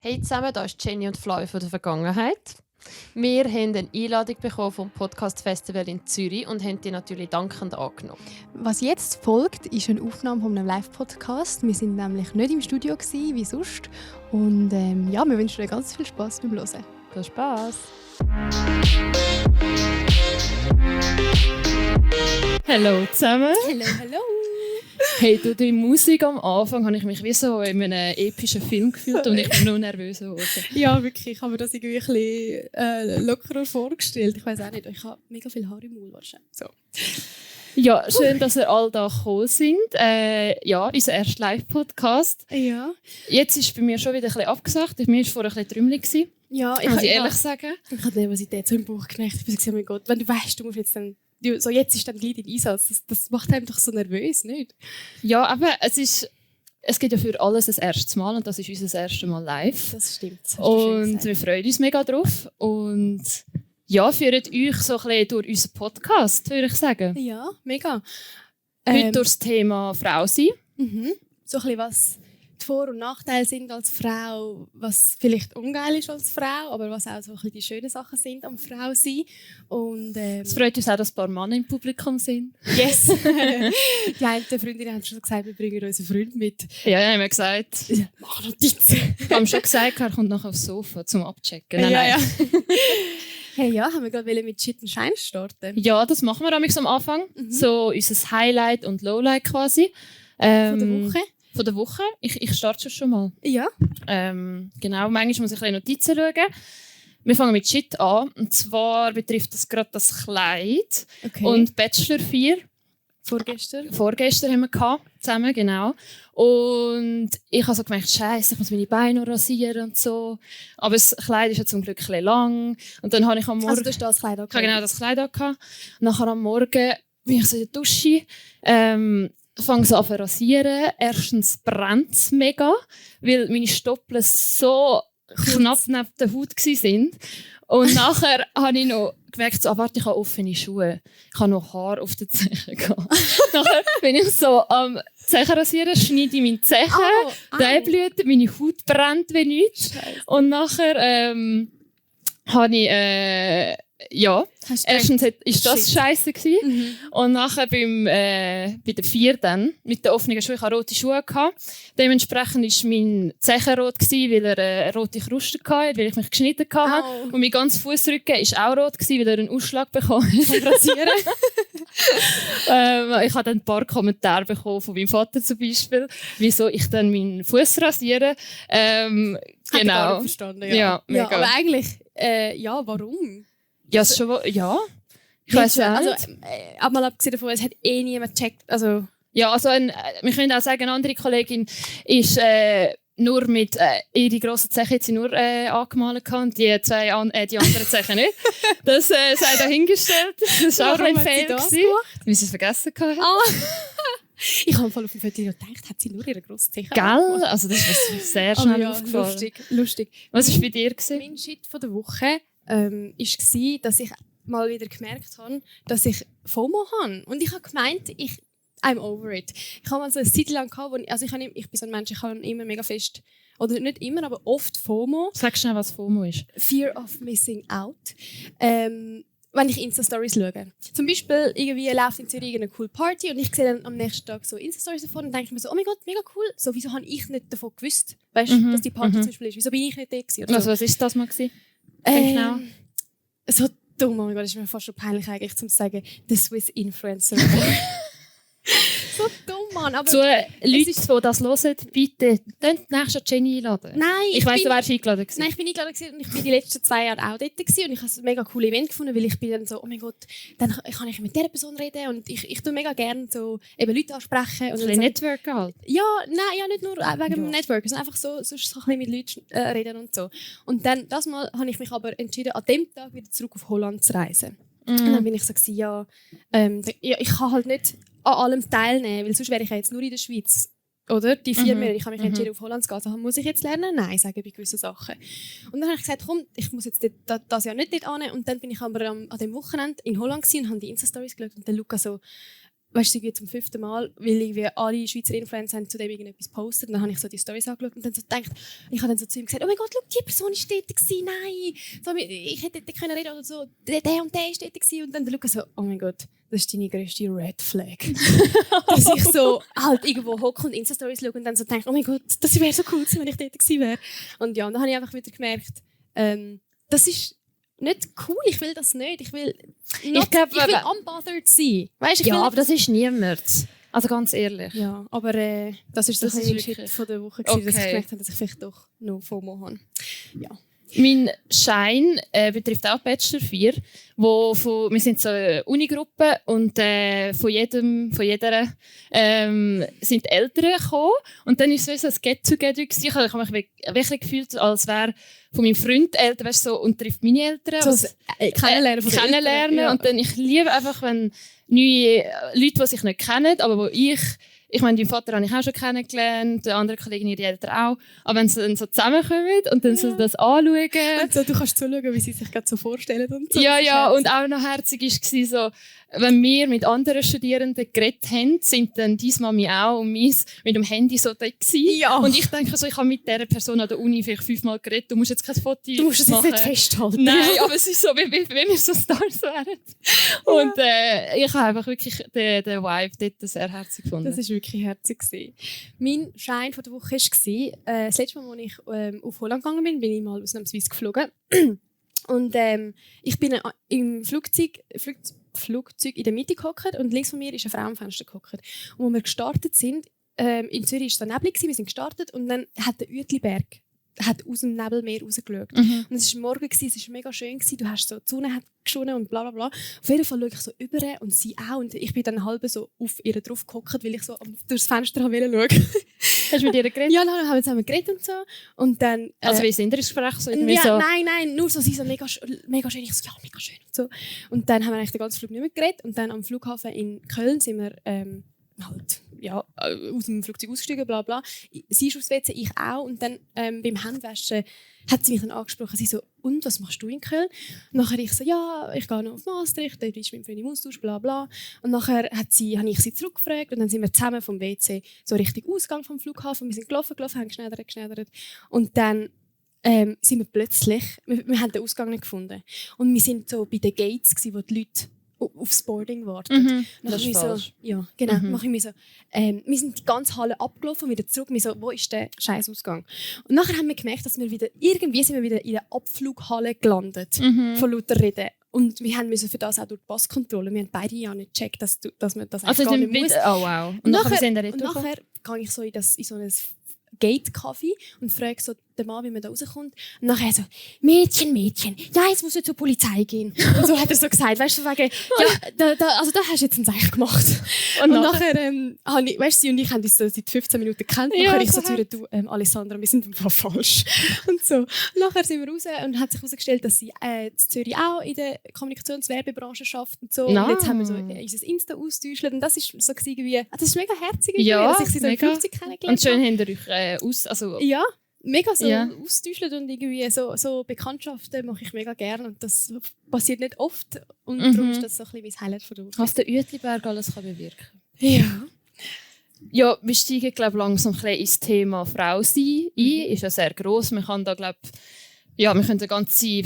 Hey zusammen, da ist Jenny und Flavio von der Vergangenheit. Wir haben eine Einladung bekommen vom Podcast Festival in Zürich und haben die natürlich dankend angenommen. Was jetzt folgt, ist eine Aufnahme von einem Live-Podcast. Wir sind nämlich nicht im Studio gewesen, wie sonst. Und ja, wir wünschen euch ganz viel Spass beim Hören. Viel Spass! Hallo zusammen. Hallo. Hey, durch die Musik am Anfang habe ich mich wie so in einem epischen Film gefühlt und ich bin nur nervös geworden. Ja, wirklich. Ich habe mir das irgendwie ein bisschen lockerer vorgestellt. Ich weiß auch nicht, ich habe mega viel Haar im Maul wahrscheinlich. So. Ja, schön, dass ihr alle da gekommen sind. Ja, unser erster Live-Podcast. Ja. Jetzt ist bei mir schon wieder ein bisschen abgesagt. Mir war vorher ein bisschen trümmelig. Ja, Muss ich ehrlich sagen. Ich hatte Nervosität so im Bauch geknackt. Ich dachte, oh mein Gott, wenn du weißt, du musst jetzt dann... So, jetzt ist dann gleich dein Einsatz. Das macht einem doch so nervös, nicht? Ja, aber es geht ja für alles ein erstes Mal und das ist unser erstes Mal live. Das stimmt. Das Und wir freuen uns mega drauf. Und ja, führt euch so ein bisschen durch unseren Podcast, würde ich sagen. Ja, mega. Heute durch das Thema Frau sein. Mhm. So ein bisschen, was die Vor- und Nachteile sind als Frau, was vielleicht ungeil ist als Frau, aber was auch so ein bisschen die schönen Sachen sind am Frau sein. Und, Es freut uns auch, dass ein paar Männer im Publikum sind. yes! Die eine Freundin hat schon gesagt, wir bringen unseren Freund mit. Ja, haben wir gesagt. Mach Notizen! Wir haben schon gesagt, er kommt nachher aufs Sofa zum Abchecken. Ja. Hey, ja, haben wir gerade mit Shit and Shine starten? Ja, das machen wir am Anfang. So unser Highlight und Lowlight quasi. Von der Woche? Von der Woche. Ich starte schon mal. Ja. Genau, manchmal muss ich ein bisschen Notizen schauen. Wir fangen mit Shit an. Und zwar betrifft das gerade das Kleid. Okay. Und Bachelor 4. Vorgestern Haben wir gehabt, zusammen, genau. Und ich habe so gemerkt, Scheiße, ich muss meine Beine noch rasieren und so. Aber das Kleid ist ja zum Glück ein bisschen lang. Und dann habe ich am Morgen... Also du hast das Kleid Ich habe genau das Kleid angehabt. Nachher am Morgen bin ich so in der Dusche, fange so an zu rasieren. Erstens brennt es mega, weil meine Stoppeln so knapp neben der Haut waren. Und nachher habe ich noch gemerkt, so, warte, ich habe offene Schuhe. Ich habe noch Haar auf den Zehen gehabt. Nachher bin ich so am Zehen rasieren, schneide ich meine Zehen, der blutet, meine Haut brennt wie nichts. Scheiße. Und nachher habe ich... ja, erstens ist das scheiße gewesen. Und nachher bei der 4 dann, mit den offenen Schuhen, ich hatte rote Schuhe gehabt. Dementsprechend war mein Zehen rot gewesen, weil er eine rote Kruste hatte, weil ich mich geschnitten hatte. Au. Und mein ganzer Fußrücken war auch rot gewesen, weil er einen Ausschlag bekommen hat. rasieren. Ich habe dann ein paar Kommentare bekommen von meinem Vater zum Beispiel, wieso ich dann meinen Fuß rasiere. Genau. Genau. Verstanden, Ja, mega. aber eigentlich, ja, warum? Ja, es schon, ja. Ich weiß auch also, nicht. mal abgesehen davon, es hat eh niemand gecheckt. Also, Ja, also wir können auch sagen, eine andere Kollegin ist nur mit ihre grossen Zechen hat sie nur angemalt und die die anderen Zechen nicht. Das sei dahingestellt. Das war auch Warum ein hat sie Fail das gewesen, weil sie es vergessen hatte. ich habe voll auf dem Foto gedacht, hat sie nur ihre grosse Zeche. Gell? Also das ist mir sehr schnell aufgefallen. Lustig. Was war bei dir gewesen? Mein Shit von der Woche war, dass ich mal wieder gemerkt habe, dass ich FOMO habe. Und ich habe gemeint, I'm over it. Ich habe mal so eine Zeit lang gehabt, ich bin so ein Mensch, ich habe immer mega fest, oder nicht immer, aber oft FOMO. Sag schnell, was FOMO ist. Fear of Missing Out. Wenn ich Insta-Stories schaue. Zum Beispiel irgendwie läuft in Zürich eine coole Party und ich sehe dann am nächsten Tag so Insta-Stories davon und denke mir so, oh mein Gott, mega cool. So, wieso habe ich nicht davon gewusst, weißt, dass die Party zum Beispiel ist? Wieso bin ich nicht da gewesen? Oder Also so. was ist das mal gewesen? Genau. So dumm, oh mein Gott, das ist mir fast schon peinlich eigentlich, zu sagen, the Swiss Influencer. So dumm, Mann. Aber Zu Leute, die das hören, bitte, könnt nächstes Jenny einladen. Nein, Ich weiss, du wärst eingeladen gewesen. Nein, ich bin eingeladen gewesen und ich bin die letzten 2 Jahre auch dort gewesen und ich habe ein mega cooles Event gefunden, weil ich bin dann so, oh mein Gott, dann kann ich mit dieser Person reden und ich tue mega gerne so eben Leute ansprechen. Und Ein so, bisschen Networken halt. ja, nein, ja, nicht nur wegen dem Network, sondern einfach so ein bisschen mit Leuten reden und so. Und dann, das Mal habe ich mich aber entschieden, an dem Tag wieder zurück auf Holland zu reisen. Und dann bin ich so gewesen, ja, ich kann halt nicht an allem teilnehmen, weil sonst wäre ich ja jetzt nur in der Schweiz. Oder? Die 4 Monate, ich habe mich entschieden, auf Holland zu gehen. Also muss ich jetzt lernen? Nein, sagen bei gewissen Sachen. Und dann habe ich gesagt, komm, ich muss jetzt das Jahr nicht dort hin. Und dann bin ich aber an dem Wochenende in Holland gewesen und habe die Insta-Stories geschaut und der Luca so, weißt du, zum 5. Mal, weil irgendwie alle Schweizer Influencer haben zu dem irgendetwas gepostet. Und dann habe ich so die Storys angeschaut und dann so gedacht, ich habe dann so zu ihm gesagt, oh mein Gott, schau, die Person ist dort gewesen, nein. So, ich hätte dort können reden oder so, der und der ist dort gewesen. Und dann der Lukas so, oh mein Gott, das ist deine grösste Red Flag. Dass ich so halt irgendwo hocke und Insta-Stories schaue und dann so denke, oh mein Gott, das wäre so cool gewesen, wenn ich dort gewesen wäre. Und ja, und dann habe ich einfach wieder gemerkt, das ist nicht cool, ich will das nicht. Ich will unbothered sein. Weißt, aber das ist niemand. Also ganz ehrlich. Ja, aber das ist so ein Shit von der Woche, dass ich gemerkt habe, dass ich vielleicht doch noch FOMO habe. Ja. Mein Schein betrifft auch Bachelor 4, wir sind so eine Unigruppe und von jeder sind die Eltern gekommen und dann war es so ein Get-Together. Ich habe mich wirklich gefühlt, als wäre von meinem Freund Eltern, weißt, so, und trifft meine Eltern. So kennenlernen von kennenlernen ja. Und dann, ich liebe einfach, wenn neue Leute, die sich nicht kennen, aber wo ich meine, deinen Vater habe ich auch schon kennengelernt, die anderen Kollegen, ihre Eltern auch. Aber wenn sie dann so zusammenkommen und dann so das anschauen. Also, du kannst zuschauen, wie sie sich gerade so vorstellen. Und so. Ja, und auch noch herzig war so, wenn wir mit anderen Studierenden geredet haben, sind dann deine Mami auch und meins mit dem Handy so da gewesen. Ja. Und ich denke so, ich habe mit dieser Person an der Uni vielleicht 5-mal geredet, du musst jetzt kein Foto machen. Du musst es jetzt nicht festhalten. Nein, aber es ist so, wie wir so Stars wären. Und ich habe einfach wirklich den Vibe dort sehr herzig gefunden. Das war wirklich herzig. Mein Schein von der Woche war, das letzte Mal, als ich auf Holland gegangen bin ich mal ausnahmsweise geflogen. Und ich bin im Flugzeug in der Mitte gehockt und links von mir ist eine Frau am Fenster gehockt. Und als wir gestartet sind, in Zürich war es Nebel, wir sind gestartet und dann hat der Uetliberg aus dem Nebelmeer rausgeschaut. Und es war morgen, es war mega schön, du hast so, die Sonne hat geschonen und bla bla bla. Auf jeden Fall schaue ich so über und sie auch und ich bin dann halb so auf ihr drauf gehockt, weil ich so durchs Fenster schauen wollte. Hast du mit ihr geredet? Ja, dann haben wir zusammen geredet und so. Und dann, also wie sind ihr ins Gespräch? So ja, so nein, nur so, sie so mega schön. Ich so, ja, mega schön und so. Und dann haben wir eigentlich den ganzen Flug nicht mehr geredet und dann am Flughafen in Köln sind wir aus dem Flugzeug ausgestiegen, bla bla. Sie ist aufs WC, ich auch. Und dann beim Handwaschen hat sie mich dann angesprochen. Sie so, und, was machst du in Köln? Und nachher ich so, ja, ich gehe noch auf Maastricht, dort ist mein Freund im Austausch, bla bla. Und nachher habe ich sie zurückgefragt und dann sind wir zusammen vom WC so Richtung Ausgang vom Flughafen. Wir sind gelaufen, haben geschneidert. Und dann sind wir plötzlich, wir haben den Ausgang nicht gefunden. Und wir sind so bei den Gates, wo die Leute aufs Boarding warten. Das ist falsch. Ja, genau. Mache ich mir so, wir sind die ganze Halle abgelaufen und wieder zurück. Wir so, wo ist der scheiß Ausgang? Und nachher haben wir gemerkt, dass wir wieder in der Abflughalle gelandet von lauter Reden. Und wir müssen für das auch durch die Passkontrolle. Wir haben beide ja nicht gecheckt, dass man das also gar nicht muss. Oh wow. Und nachher gehe ich so in so ein Gate-Kaffee und frage so den Mann, wie man da rauskommt. Und nachher so, Mädchen, ja, jetzt musst du zur Polizei gehen. Und so hat er so gesagt, weißt du, wegen, ja, da hast du jetzt einen Seich gemacht. Und nachher, weißt du, sie und ich haben uns so seit 15 Minuten gekannt. Ja, nachher ich so zu ihr, du, Alessandra, wir sind einfach falsch. Und so. Und nachher sind wir raus und hat sich herausgestellt, dass sie in Zürich auch in der Kommunikationswerbebranche arbeitet und so. No. Und jetzt haben wir so unser Insta austauscht. Und das ist so wie, das ist mega herzig, ja, dass ich sie so im Flugzeug kennengelernt habe. Und schön habt ihr euch ja. Mega so austauschen und irgendwie so Bekanntschaften mache ich mega gerne und das passiert nicht oft und darum ist das so ein bisschen mein Highlight von der Woche. Was der Uetliberg alles kann bewirken. Ja. Ja, wir steigen langsam ein bisschen ins Thema Frau sein ein. Ist ja sehr gross. Man kann da wir können eine ganze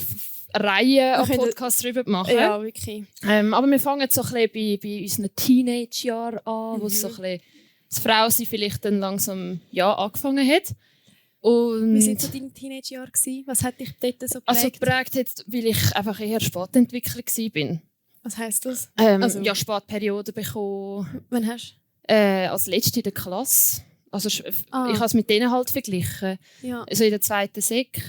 Reihe an Podcasts darüber machen. Ja, wirklich. Aber wir fangen so ein bisschen bei unseren Teenage-Jahren an, wo so ein bisschen das Frausein vielleicht dann langsam angefangen hat. Und wie waren so deine Teenage-Jahre? Was hat dich dort so geprägt? Also geprägt hat, weil ich einfach eher Spätentwickler war. Was heisst das? Spätperiode bekommen. Wann hast du? Als Letzte in der Klasse. Also ich habe es mit denen halt verglichen. Ja. Also in der 2. Sek.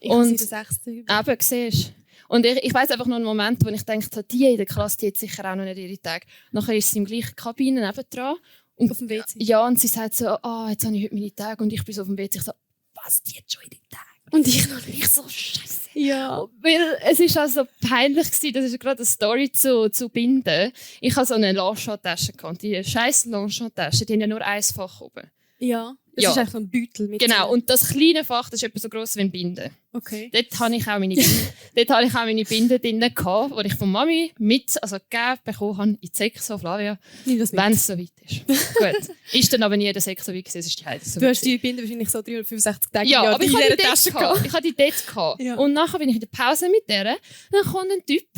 Ich in der 6. Eben, siehst du. Und ich weiss einfach noch einen Moment, wo ich dachte, die in der Klasse die hat sicher auch noch nicht ihre Tage. Nachher ist sie im gleichen Kabine nebendran. Und auf dem WC? Ja, und sie sagt so, jetzt habe ich heute meine Tage. Und ich bin so auf dem WC. Ich so, was, die hat schon ihre Tage? Und ich noch nicht. So, scheiße. Ja. Weil es war also peinlich gewesen, das ist gerade eine Story zu binden. Ich hatte so eine Longchamp-Tasche. Die scheiß Longchamp-Tasche, die haben ja nur ein Fach oben. Ja. Das Ja. ist einfach so ein Beutel mit Genau, und das kleine Fach, das ist etwa so gross wie ein Binde. Okay. Dort habe ich auch meine Binden drin gehabt, die ich von Mami gegeben bekommen habe in die Säcke, so Flavia, Nimm das mit. wenn es so weit ist. Gut. Ist dann aber nie der Säcke so weit gewesen, es ist die Heide so Du weit hast die Binde wahrscheinlich so 365 Tage Ja, im Jahr aber ich in hatte dieser die dort Tasche gehabt. Ich hatte die dort gehabt. Ja. Und nachher bin ich in der Pause mit der. Dann kommt ein Typ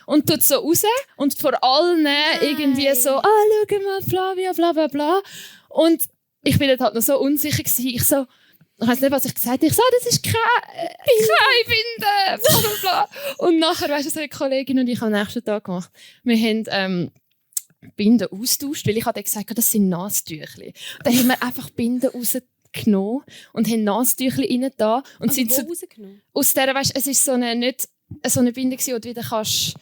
und tut so raus und vor allen irgendwie so, schau mal, Flavia, bla bla bla. Und ich bin dort halt noch so unsicher gewesen. Ich so, ich weiss nicht, was ich gesagt habe. Ich so, das ist keine Binde, bla bla bla. Und nachher, weißt du, so eine Kollegin und ich am nächsten Tag gemacht. Wir haben Binden austauscht, weil ich hatte gesagt, das sind Nasentüchli. Dann haben wir einfach Binden rausgenommen und haben Nasentüchli rein da und sind so rausgenommen? aus der, weißt, es ist so eine nicht so eine Binde gsi, wo du wieder kannst.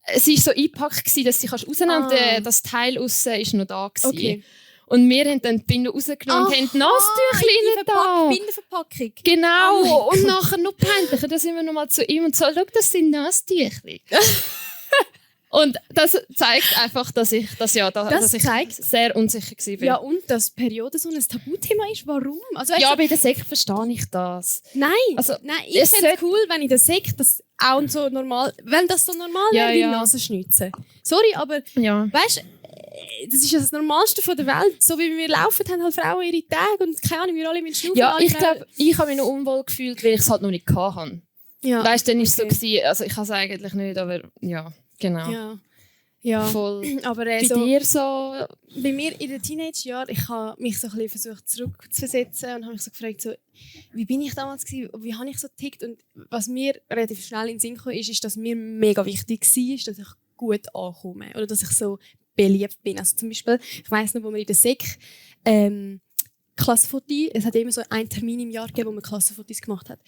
Es ist so eingepackt gsi, dass du kannst rausnehmen. Und das Teil aussen ist noch da gsi. Okay. Und wir haben dann die Binde rausgenommen und haben die Nasentüchli rein da. Bindenverpackung. Genau. Und nachher noch peinlicher, da sind wir nochmal zu ihm und so, schau, das sind Nasentüchli. Und das zeigt einfach, dass ich sehr unsicher war. Ja, und dass Periode so ein Tabuthema ist. Warum? Also, weißt Ja, du, bei der Sekt verstehe ich das. nein, Also, nein, ich finde es cool, wenn in der Sekt das auch so normal, wenn das so normal Ja, wäre wie ja. Nasenschnitzen. Sorry, aber Ja. weißt du, das ist ja das Normalste von der Welt. So wie wir laufen, haben halt Frauen ihre Tage und keine Ahnung, wir alle mit Schnaufen. Ja, alle ich Frauen- glaube, ich habe mich noch unwohl gefühlt, weil ich es halt noch nicht hatte. ja, Weißt du, dann war es so, okay. gewesen, also ich habe es eigentlich nicht, aber ja, genau. Ja. Ja, Voll. aber Bei so, dir so, bei mir in den Teenage-Jahren, ich habe mich so ein bisschen versucht zurückzuversetzen und habe mich so gefragt, so, wie bin ich damals gewesen, wie habe ich so getickt, und was mir relativ schnell in den Sinn kam, ist, dass mir mega wichtig war, dass ich gut ankomme oder dass ich so beliebt bin. Also zum Beispiel, ich weiss noch, wo wir in der Sek Klassenfotos, es hat immer so einen Termin im Jahr gegeben, wo man Klassenfotos gemacht hat.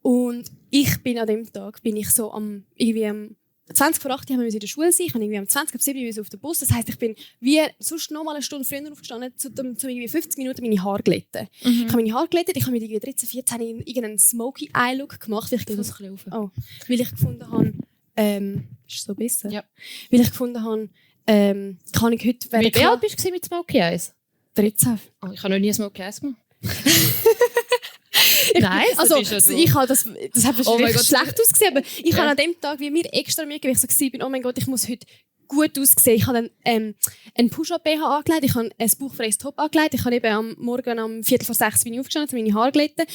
Und ich bin an dem Tag, bin ich so irgendwie am 20 vor 8 haben wir in der Schule sein. Ich habe irgendwie am 20 ab 7 auf den Bus. Das heisst, ich bin wie sonst noch mal eine Stunde früher aufgestanden, um irgendwie 50 Minuten meine Haare glätten. Ich habe meine Haare glättet, ich habe mit irgendwie 13, 14 irgendeinen Smoky Eye Look gemacht, weil ich gefunden, weil ich gefunden habe, ist so besser? Ja. Weil ich gefunden habe, kann ich heute wie alt bist du mit Smoky Eyes? 13. Oh, ich habe noch nie Smoky Eyes gemacht. Nein, Also, bist ja du. ich habe das hat Oh mein wahrscheinlich Gott. schlecht ausgesehen, aber ich Ja. habe an dem Tag, wie mir extra Mühe gegeben, ich so war, oh mein Gott, ich muss heute gut aussehen. Ich habe dann einen Push-Up-BH angelegt, ich habe ein bauchfreies Top angelegt, ich habe eben am Morgen um 5:45 bin ich aufgestanden, meine Haare glätten,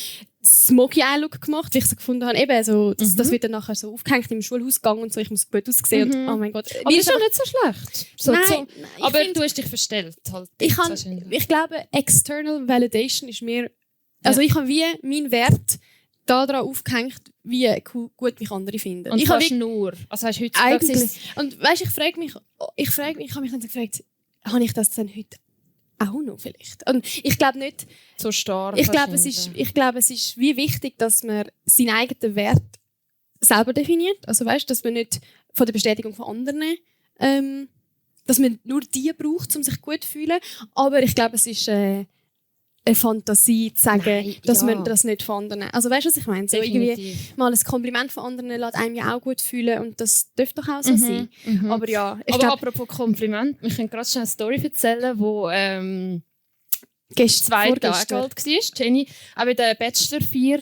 Smoky Eye Look gemacht, weil ich so gefunden habe, eben so, das wird dann nachher so aufgehängt im Schulhausgang und so, ich muss gut aussehen und oh mein Gott. Aber Mir ist doch nicht so schlecht. So, Nein, so, nein, ich aber find- du hast dich verstellt. Halt, ich glaube, External Validation ist mir, also ich habe wie meinen Wert daran aufgehängt, wie gut mich andere finden. Und ich du habe hast nur. Also hast du heutzutage eigentlich, und weißt, ich habe mich dann so gefragt, habe ich das dann heute auch noch vielleicht? Und ich glaube nicht, so stark. ich glaube, es ist wie wichtig, dass man seinen eigenen Wert selber definiert. Also weißt, dass man nicht von der Bestätigung von anderen, dass man nur die braucht, um sich gut zu fühlen. Aber ich glaube, es ist eine Fantasie zu sagen, Nein, dass ja. man das nicht von anderen. Also weißt du, was ich meine? So irgendwie Definitiv. mal ein Kompliment von anderen lässt einem ja auch gut fühlen und das dürfte doch auch so sein. Aber ja, ich Aber glaube, apropos Kompliment, wir können gerade schnell eine Story erzählen, wo gestern 2 Tage alt war. Jenny, auch bei der Bachelor-Feier.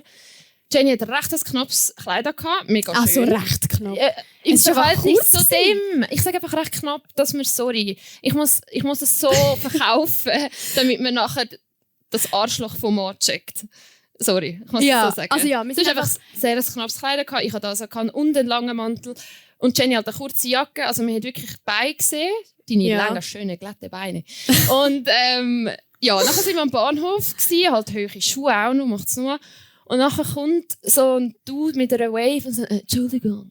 Jenny hat ein recht knappes Kleid gehabt, mega schön. Ach so, recht knapp. Im Es ist einfach Verhältnis kurz zu dem. Ich sage einfach recht knapp, dass wir, sorry, ich muss es so verkaufen, damit man nachher das Arschloch vom Mann checkt. Sorry, ich muss Ja, das so sagen. also ja, wir es sind ist einfach sehr ein knappes Kleid gehabt. Ich hatte also und einen langen Mantel. Und Jenny hat eine kurze Jacke. Also man hat wirklich die Beine gesehen. Deine Ja. langen, schönen, glatten Beine. Und ja, nachher sind wir am Bahnhof gewesen, halt hohe Schuhe auch noch, macht's nur. Und nachher kommt so ein Dude mit einer Wave und so, Entschuldigung.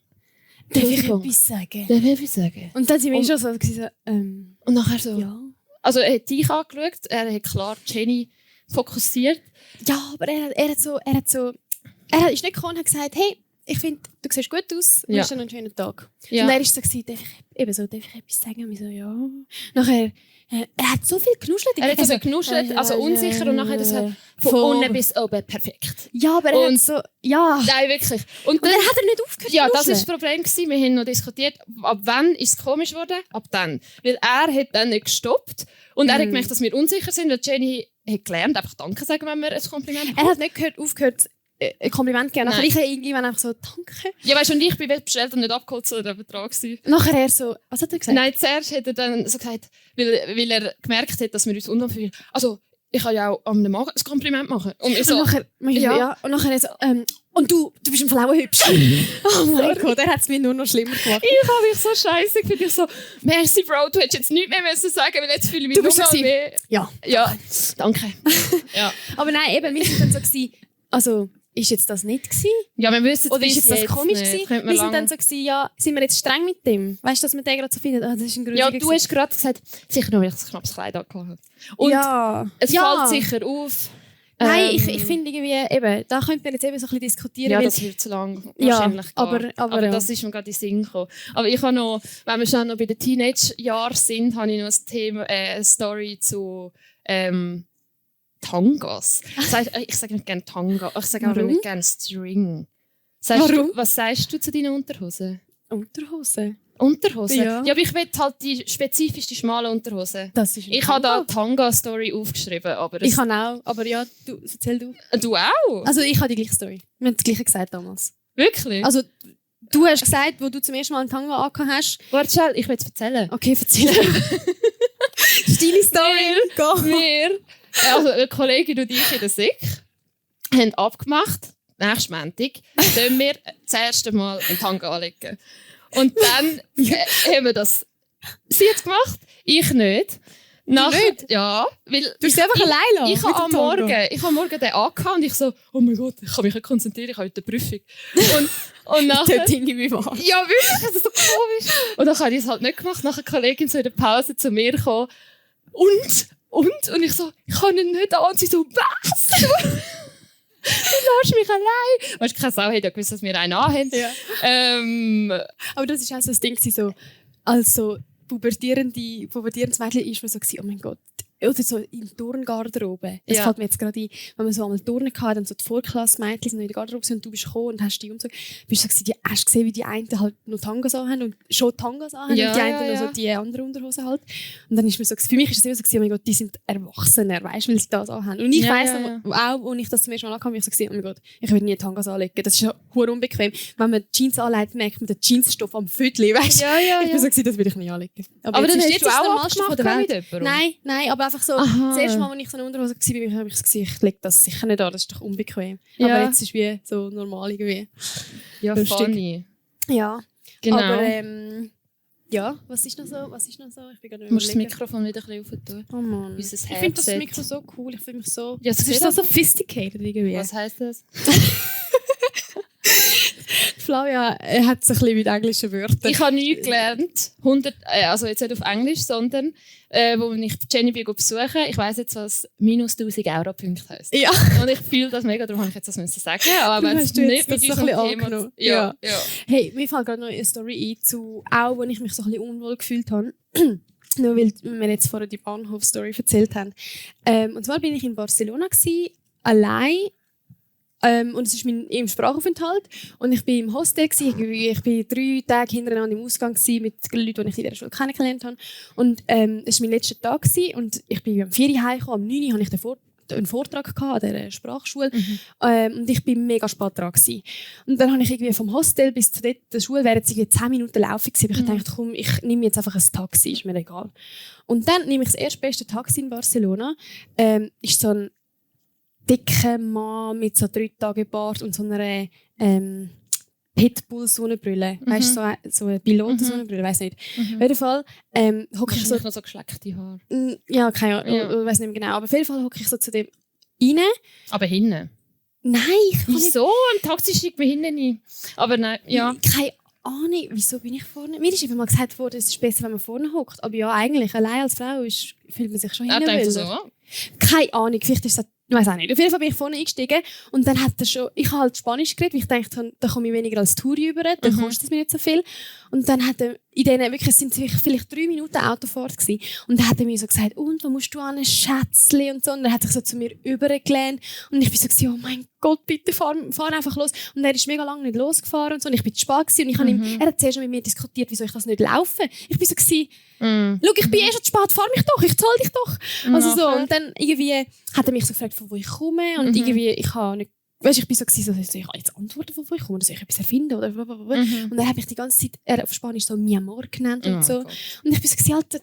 Darf ich Entschuldigung. etwas sagen? Darf ich etwas sagen? Und dann sind wir Und- schon so, gewesen, Und nachher so, ja. also er hat dich angeschaut, er hat klar Jenny fokussiert. Ja, aber er ist nicht gekommen und hat gesagt, hey, ich finde, du siehst gut aus, Ja. wünsch dir noch einen schönen Tag. Ja. Und er war so, darf ich etwas sagen? Und ich so, ja. Nachher, er hat so viel genuschelt. Er hat so genuschelt, also unsicher und nachher das hat von unten bis oben perfekt. Ja, aber er Und- hat so, ja. Nein, wirklich. Und Und dann hat er nicht aufgehört ja, zu das war nuscheln. das Problem gewesen. Wir haben noch diskutiert, ab wann ist es komisch geworden? Ab dann. Weil er hat dann nicht gestoppt und er hat gemerkt, dass wir unsicher sind, weil Jenny hat gelernt, einfach Danke sagen, wenn wir ein Kompliment Er hat nicht aufgehört, ein Kompliment zu geben. Nachher Nein. ich irgendwann einfach so, danke. Ja, weißt du, und ich bin bestellt und nicht abgeholt, sondern Betrag gewesen. Nachher er so, was hat er gesagt? Nein, zuerst hat er dann so gesagt, weil er gemerkt hat, dass wir uns unanfühlen. Also, ich kann ja auch einem Mann ein Kompliment machen. Und ich so, Und nachher, ja. und nachher er so, und du bist im Fall auch hübsch. Oh mein Gott, er hat es mir nur noch schlimmer gemacht. ich habe mich so scheiße gefühlt. Ich so, merci Bro, du hättest jetzt nichts mehr müssen sagen, weil jetzt fühle ich mich Du bist nur noch so mehr. Ja. Ja, danke. ja. Aber nein, eben, wir sind dann so gewesen, also, ist jetzt das nicht gewesen? Ja, wir wissen Oder ist bis jetzt das komisch nicht. gewesen? Könnte man Wir sind lang- dann so gewesen, ja, sind wir jetzt streng mit dem? Weißt du, dass wir den gerade so finden? Das ist ein Ja, grusiger du hast gerade gesagt, sicher nur, weil ich ein knappes Kleid angehabt habe. Und ja. es ja. fällt sicher auf. Nein, ich finde irgendwie, eben, da könnte man jetzt eben so ein bisschen diskutieren. Ja, weil- das wird zu lang Ja, wahrscheinlich gehen. aber ja. das ist mir gerade in den Sinn gekommen. Aber ich habe noch, wenn wir schon noch bei den Teenage-Jahren sind, habe ich noch ein Thema, eine Story zu Tangas. Ich sage nicht gerne Tanga, ich sage auch Warum? nicht gerne String. Warum? Was sagst du zu deinen Unterhosen? Unterhose. Unterhosen? Ja. Aber ich will halt die spezifisch die schmalen Unterhosen. Das ist ein Ich habe da Tanga. Tanga-Story aufgeschrieben, aber Ich kann auch, aber ja, du, erzähl du. du auch? Also ich habe die gleiche Story. Wir haben das gleiche gesagt damals. Wirklich? Also du hast gesagt, wo du zum ersten Mal einen Tanga angehabt hast. Warte schnell, ich will es erzählen. Okay, erzähl. Deine Story. Go. Wir, also eine Kollegin und ich in der SIK, haben abgemacht, nächsten Montag, dass wir das erste Mal einen Tanga anlegen. Und dann haben wir das. Sie hat es gemacht, ich nicht. nicht? Ja, weil Du bist einfach allein lassen ich mit habe dem am Tanga. Morgen den angehabt und ich so, oh mein Gott, ich kann mich nicht konzentrieren, ich habe heute eine Prüfung. Und nachher... Das Ding wie wahr. Ja, wirklich, das ist so komisch. Und dann habe ich es halt nicht gemacht. Nachher die Kollegin so in der Pause zu mir gekommen. Und ich so, ich kann ihn nicht an. Und sie so, was? Du lässt mich allein. Weißt du, keine Sau hat ja gewusst, dass wir einen anhaben. Ja. Aber das ist auch so ein Ding, so, als so pubertierendes Mädchen ist man so gewesen, oh mein Gott. Oder so im Turngarderobe. Das Ja. fällt mir jetzt gerade ein, wenn man so einmal Turnen hatte, dann so die Vorklassmädchen sind noch in der Garderobe und du bist gekommen und hast die umgezogen. Bist du so gewesen, hast du gesehen, wie die einen halt noch Tangas anhaben und schon Tangas anhaben Ja, und die einen ja, noch ja. so die anderen Unterhosen halt. Und dann ist mir so, für mich ist es immer so gewesen, oh mein Gott, die sind Erwachsener, weißt du, weil sie das anhaben. Und ich Ja, weiss ja, noch, auch, als ich das zum ersten Mal anhabe, ich so gewesen, oh mein Gott, ich würde nie Tangas anlegen. Das ist ja hure unbequem. Wenn man Jeans anlegt, merkt man den Jeansstoff am Viertel, weißt du. Ja. Ich bin so gewesen, das will ich nie anlegen. Aber jetzt dann ist- hast jetzt du ist es auch der Normalste abgemacht von der Welt. mit jemandem? Nein, aber einfach so, Aha. das erste Mal, als ich so eine Unterhose war, habe ich so gesagt, ich lege das sicher nicht an, das ist doch unbequem. Ja. Aber jetzt ist es wie so normal irgendwie. Ja, Lustig. funny. Ja, Genau. aber ja, was ist noch so? Ich bin gerade Du musst das überlegen. Mikrofon wieder ein bisschen aufentun. Oh Mann. Unser Ich finde das Headset. Mikro so cool, ich fühle mich so... Ja, das ist so sophisticated irgendwie. Was heisst das? Flavia hat so ein bisschen mit englischen Wörtern. Ich habe nichts gelernt. Also jetzt nicht auf Englisch, sondern wo ich Jenny besuche, ich weiss jetzt, was minus 1000 Euro-Punkte heisst. Ja. Und ich fühle das mega, darum habe ich jetzt das müssen sagen. Aber Du wenn hast es du nicht jetzt mit das so unserem ein bisschen Thema... angenommen. Ja. Hey, mir fällt gerade noch eine Story ein, auch wenn ich mich so ein bisschen unwohl gefühlt habe. Nur weil wir jetzt vorher die Bahnhof-Story erzählt haben. Und zwar bin ich in Barcelona allein. Und es ist im Sprachaufenthalt. Und ich bin im Hostel gewesen. Ich bin 3 Tage hintereinander im Ausgang gewesen mit Leuten, die ich in dieser Schule kennengelernt habe. Und es war mein letzter Tag gewesen. Und ich bin am 4 Uhr heimgekommen. Am 9 Uhr hatte ich einen Vortrag an dieser Sprachschule. Und ich bin mega spät dran gewesen. Und dann habe ich irgendwie vom Hostel bis zu der Schule wären es irgendwie 10 Minuten laufen gewesen. Aber ich dachte, komm, ich nehme jetzt einfach ein Taxi, ist mir egal. Und dann nehme ich das erstbeste Taxi in Barcelona. Ist so ein dicker Mann mit so 3 Tage Bart und so einer Pitbull-Sonnenbrille. Weißt du, so eine Piloten-Sonnenbrille, weiss nicht. Auf jeden Fall hocke ich so. noch so geschleckte Haare. Ja, keine Ahnung, Ja. ich weiss nicht mehr genau. Aber auf jeden Fall hocke ich so zu dem rein. Aber hinten. Nein, ich kann nicht. Wieso? Im Taxi steigt man hinten rein. Aber nein, ja. Keine Ahnung, wieso bin ich vorne? Mir ist einfach mal gesagt worden, es ist besser, wenn man vorne hockt. Aber ja, eigentlich, allein als Frau fühlt man sich schon Er denkt hinten so, wohler. Keine Ahnung, vielleicht ist es Ich weiß auch nicht. Auf jeden Fall bin ich vorne eingestiegen und dann hat er schon, ich habe halt Spanisch geredet, weil ich dachte, da komme ich weniger als Touri über, dann kostet es mir nicht so viel. Und dann hat er, in denen wirklich, es sind vielleicht 3 Minuten Autofahrt gewesen. Und dann hat er mir so gesagt, und wo musst du hin, Schätzli und so. Und dann hat er so zu mir übergelehnt und ich bin so gewesen, oh mein Gott, bitte fahr einfach los. Und er ist mega lange nicht losgefahren und so. Und ich bin zu spät gewesen und ich habe ihm, er hat zuerst schon mit mir diskutiert, wieso ich das nicht laufe. Ich bin so gewesen, schau, ich bin eh schon zu spät, fahr mich doch, ich zahle dich doch. Also so. Und dann irgendwie hat er mich so gefragt, von wo ich komme und irgendwie, ich habe nicht, weißt, ich bin so gewesen, so, ich habe jetzt Antworten, von wo ich komme, oder soll ich etwas erfinden oder blablabla. Und er hat mich die ganze Zeit, auf Spanisch so Mi Amor genannt und so. Gott. Und ich bin so gewesen, Alter,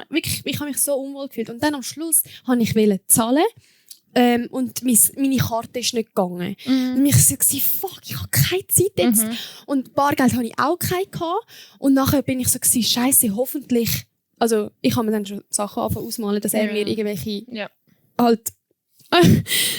wirklich, ich habe mich so unwohl gefühlt. Und dann am Schluss wollte ich zahlen. Und meine Karte ist nicht gegangen. Und ich war so, fuck, ich habe keine Zeit jetzt. Und Bargeld hatte ich auch keine gehabt. Und nachher bin ich so, Scheiße, hoffentlich. Also, ich habe mir dann schon Sachen ausmalen, dass er mir irgendwelche halt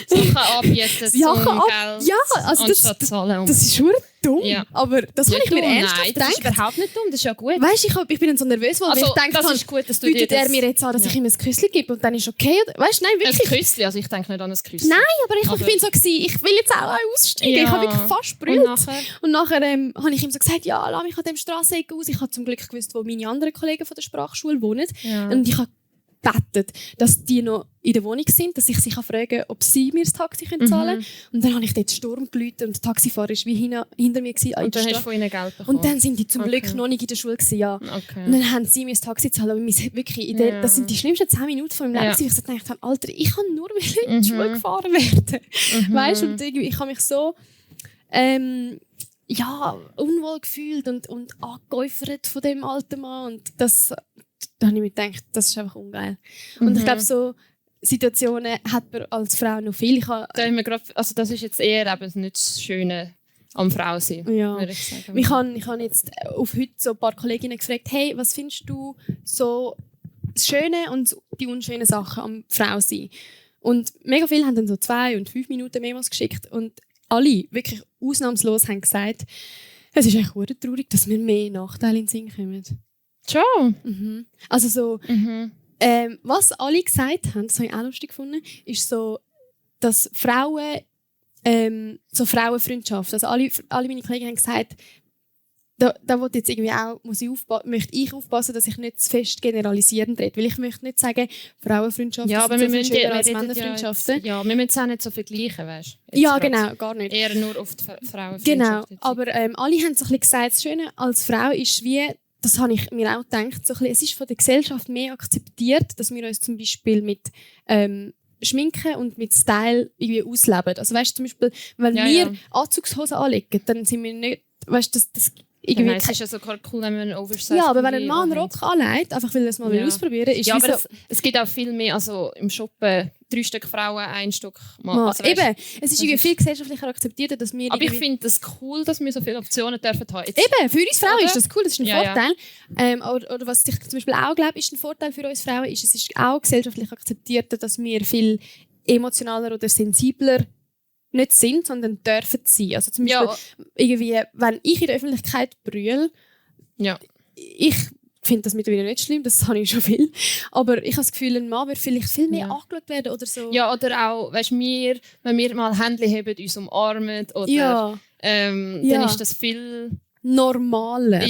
Sachen anbieten zum Geld, ja, also anstatt zahlen. Das ist schon dumm, Ja. aber das habe ich mir ernsthaft Nein, das ist gedacht. überhaupt nicht dumm, das ist ja gut. Weißt du, ich bin dann so nervös, weil Also, ich denke, das ist gut, dass du dir bietet er das... mir jetzt an, dass ich ihm ein Küsschen gebe und dann ist okay. Weißt du, nein, Ein wirklich. Küsschen, also ich denke nicht an ein Küsschen. Nein, aber ich bin so gewesen, ich will jetzt auch aussteigen. Ja. Ich habe wirklich fast Und brüllt. nachher? Und nachher habe ich ihm so gesagt, ja, lass mich an dem Strassenecke aus. Ich habe zum Glück gewusst, wo meine anderen Kollegen von der Sprachschule wohnen. Ja. Und ich habe gebeten, dass die noch in der Wohnung sind, dass ich sie fragen kann, ob sie mir das Taxi zahlen können. Und dann habe ich dort Sturm geläutet und der Taxifahrer war wie hinter mir. Und dann hast du von ihnen Geld bekommen? Und dann sind die zum Glück noch nicht in der Schule gewesen, ja. Okay. Und dann haben sie mir das Taxi gezahlt, aber wirklich, das sind die schlimmsten 10 Minuten von meinem Leben, wo ich so gedacht habe, Alter, ich kann nur in die Schule gefahren werden. Weißt du, und irgendwie, ich habe mich so unwohl gefühlt und angeäufert von dem alten Mann. Und da habe ich mir gedacht, das ist einfach ungeil. Und ich glaube, so Situationen hat man als Frau noch viel. Also das ist jetzt eher eben nicht das Schöne am Frau sein, würde ich sagen. Ich habe jetzt auf heute so ein paar Kolleginnen gefragt, hey, was findest du so das Schöne und die unschönen Sachen am Frau sein? Und mega viele haben dann so 2 und 5 Minuten Memos geschickt und alle, wirklich ausnahmslos, haben gesagt, es ist echt verdammt traurig, dass mir mehr Nachteile in den Sinn kommen. Schon? Also so, was alle gesagt haben, das habe ich auch lustig gefunden, ist so, dass Frauen, so Frauenfreundschaft, also alle meine Kollegen haben gesagt, da möchte jetzt irgendwie auch, möchte ich aufpassen, dass ich nicht zu fest generalisierend rede, weil ich möchte nicht sagen, Frauenfreundschaften aber sind wir so müssen viel schöner als Männerfreundschaften. Ja, wir müssen es auch nicht so vergleichen, weißt du? Ja, genau, gar nicht. Eher nur auf die Frauenfreundschaft. Genau, aber alle haben so ein bisschen gesagt, das Schöne als Frau ist wie, das habe ich mir auch gedacht, so ein bisschen, es ist von der Gesellschaft mehr akzeptiert, dass wir uns zum Beispiel mit Schminken und mit Style irgendwie ausleben. Also weißt du, zum Beispiel, wenn wir Anzugshosen anlegen, dann sind wir nicht, weißt du, das irgendwie... Ja, es ist ja sogar cool, wenn man einen Oversize... Ja, aber wenn ein Mann einen Rock anlegt, einfach weil er es mal ausprobieren will, ist aber es gibt auch viel mehr, also im Shoppen 3 Stück Frauen, 1 Stück Mann. Also, weißt, eben, es ist irgendwie viel gesellschaftlicher akzeptiert, dass wir... Aber ich finde es cool, dass wir so viele Optionen dürfen haben. Jetzt, eben, für uns Frauen oder? ist das cool, das ist ein Vorteil. Ja. Oder was ich zum Beispiel auch glaube, ist ein Vorteil für uns Frauen, ist, es ist auch gesellschaftlich akzeptiert, dass wir viel emotionaler oder sensibler nicht sind, sondern dürfen sein. Also zum Beispiel, irgendwie, wenn ich in der Öffentlichkeit brülle, ich finde das mittlerweile nicht schlimm, das habe ich schon viel. Aber ich habe das Gefühl, ein Mann wird vielleicht viel mehr angeschaut werden oder so. Ja, oder auch, weißt, wenn wir mal Händchen haben, uns umarmen, oder, dann ist das viel... normaler,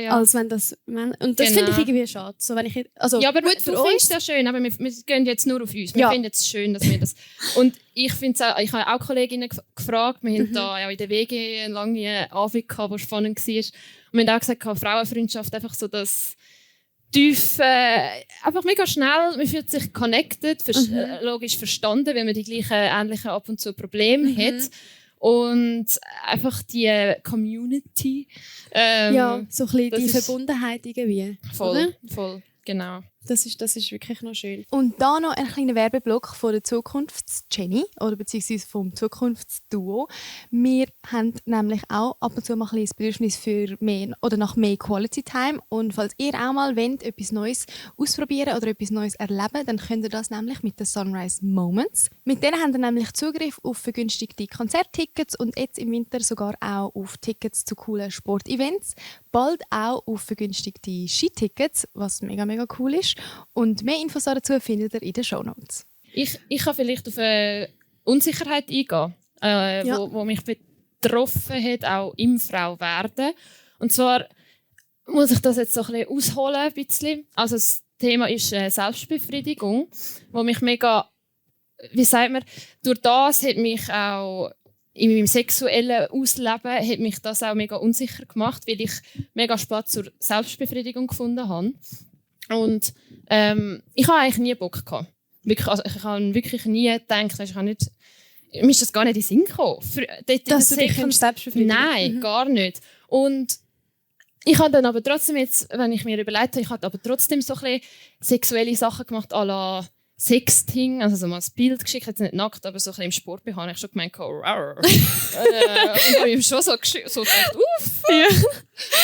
als wenn das... Und das finde ich irgendwie schade. So, wenn ich, also, ja, aber gut, du findest es ja schön, aber wir gehen jetzt nur auf uns. Wir finden es schön, dass wir das... Und ich habe auch Kolleginnen gefragt, wir haben da ja in der WG eine lange Abend gehabt, die spannend war. Und wir haben auch gesagt, Frauenfreundschaft, einfach so das tief, einfach mega schnell, man fühlt sich connected, logisch verstanden, weil man die gleichen, ähnlichen ab und zu Probleme hat. Und einfach die Community. So ein bisschen die Verbundenheit irgendwie. Voll, genau. Das ist wirklich noch schön. Und da noch ein kleiner Werbeblock von der Zukunfts-Jenny oder beziehungsweise vom Zukunftsduo. Wir haben nämlich auch ab und zu mal ein bisschen das Bedürfnis für mehr oder nach mehr Quality Time. Und falls ihr auch mal wollt, etwas Neues ausprobieren oder etwas Neues erleben, dann könnt ihr das nämlich mit den Sunrise Moments. Mit denen habt ihr nämlich Zugriff auf vergünstigte Konzerttickets und jetzt im Winter sogar auch auf Tickets zu coolen Sportevents. Bald auch auf vergünstigte Skitickets, was mega, mega cool ist. Und mehr Infos dazu findet ihr in den Shownotes. ich kann vielleicht auf eine Unsicherheit eingehen, wo mich betroffen hat, auch im Frauwerden. Und zwar muss ich das jetzt so ein bisschen ausholen. Ein bisschen. Also das Thema ist Selbstbefriedigung, wo mich mega, wie sagt man, durch das hat mich auch in meinem sexuellen Ausleben hat mich das auch mega unsicher gemacht, weil ich mega spät zur Selbstbefriedigung gefunden habe. Und ich habe eigentlich nie Bock gehabt. Wirklich, also ich habe wirklich nie gedacht, ich habe nicht, mir ist das gar nicht in den Sinn gekommen. Dass du dich selbst befriedigen? Nein, gar nicht. Und ich habe dann aber trotzdem jetzt, wenn ich mir überlegt habe, ich habe aber trotzdem so ein bisschen sexuelle Sachen gemacht, à la Sexting, also so mal ein Bild geschickt, jetzt nicht nackt, aber so ein bisschen im Sport habe ich schon gemeint, und habe ihm schon so gedacht, uff. Ja.